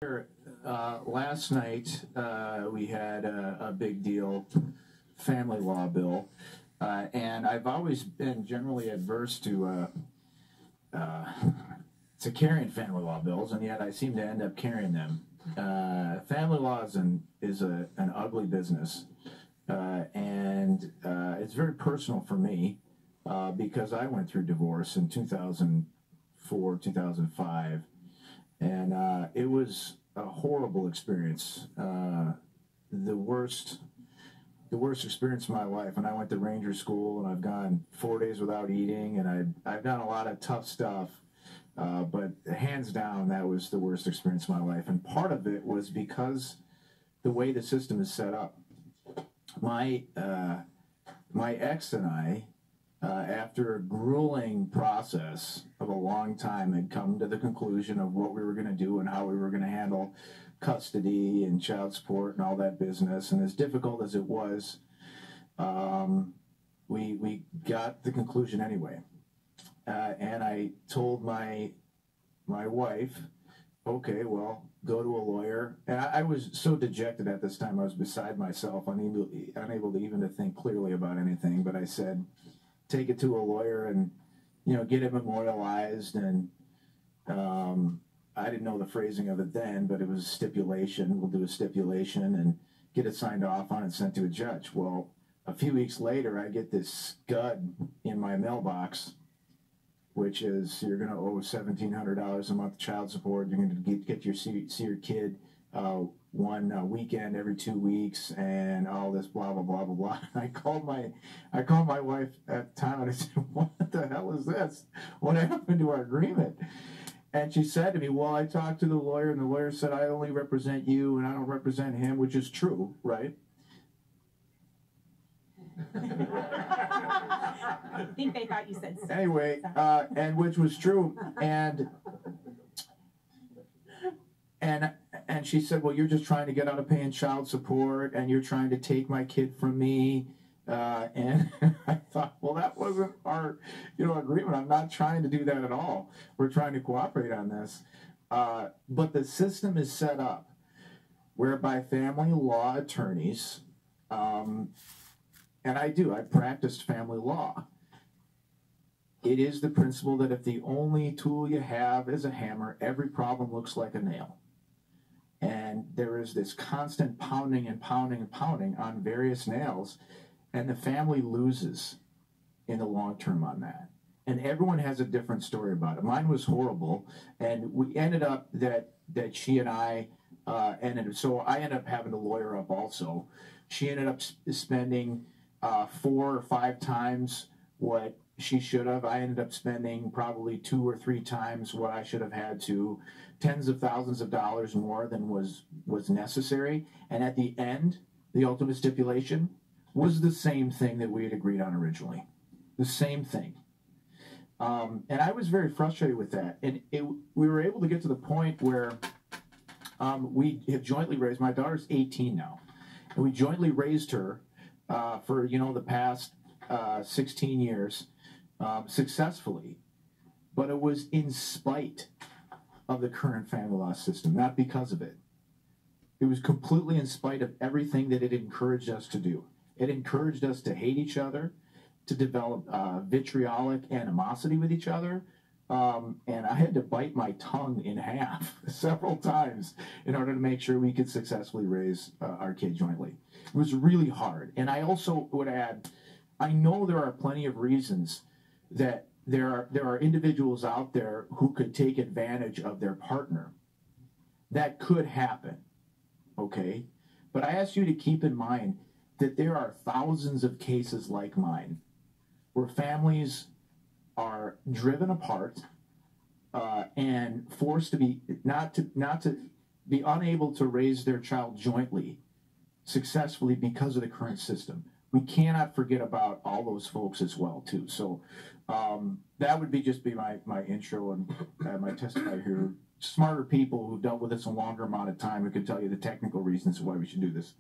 Last night we had a big deal family law bill, and I've always been generally adverse to carrying family law bills, and yet I seem to end up carrying them. Family law is an ugly business, and it's very personal for me because I went through divorce in 2004, 2005. And it was a horrible experience, the worst experience of my life. And I went to Ranger School, and I've gone 4 days without eating, and I've done a lot of tough stuff. But hands down, that was the worst experience of my life. And part of it was because the way the system is set up. My ex and I, after a grueling process of a long time, had come to the conclusion of what we were going to do and how we were going to handle custody and child support and all that business. And as difficult as it was, we got the conclusion anyway. And I told my wife, okay, well, go to a lawyer. And I was so dejected at this time. I was beside myself, unable to even to think clearly about anything. But I said, take it to a lawyer and, get it memorialized. And I didn't know the phrasing of it then, but it was a stipulation. We'll do a stipulation and get it signed off on and sent to a judge. Well, a few weeks later, I get this scud in my mailbox, which is you're going to owe $1,700 a month child support. You're going to get see your kid one weekend every 2 weeks, and all this blah blah blah blah blah. I called my wife at the time, and I said, "What the hell is this? What happened to our agreement?" And she said to me, "Well, I talked to the lawyer, and the lawyer said I only represent you, and I don't represent him," which is true, right? I think they thought you said so. Anyway, and which was true, and she said, "Well, you're just trying to get out of paying child support, and you're trying to take my kid from me." And I thought, well, that wasn't our, agreement. I'm not trying to do that at all. We're trying to cooperate on this. But the system is set up whereby family law attorneys, and I practiced family law. It is the principle that if the only tool you have is a hammer, every problem looks like a nail. And there is this constant pounding and pounding and pounding on various nails, and the family loses in the long term on that. And everyone has a different story about it. Mine was horrible, and we ended up that she and I so I ended up having to lawyer up also. She ended up spending 4 or 5 times what she should have. I ended up spending probably 2 or 3 times what I should have had to, tens of thousands of dollars more than was necessary. And at the end, the ultimate stipulation was the same thing that we had agreed on originally. The same thing. And I was very frustrated with that. And we were able to get to the point where we have jointly raised, my daughter's 18 now, and we jointly raised her for, the past 16 years successfully. But it was in spite of the current family law system, not because of it. It was completely in spite of everything that it encouraged us to do. It encouraged us to hate each other, to develop vitriolic animosity with each other. And I had to bite my tongue in half several times in order to make sure we could successfully raise our kid jointly. It was really hard. And I also would add, I know there are plenty of reasons that there are individuals out there who could take advantage of their partner. That could happen, okay? But I ask you to keep in mind that there are thousands of cases like mine where families are driven apart and forced to be not to be unable to raise their child jointly successfully because of the current system. We cannot forget about all those folks as well too. So that would just be my intro and my testimony here. Smarter people who've dealt with this a longer amount of time who can tell you the technical reasons why we should do this.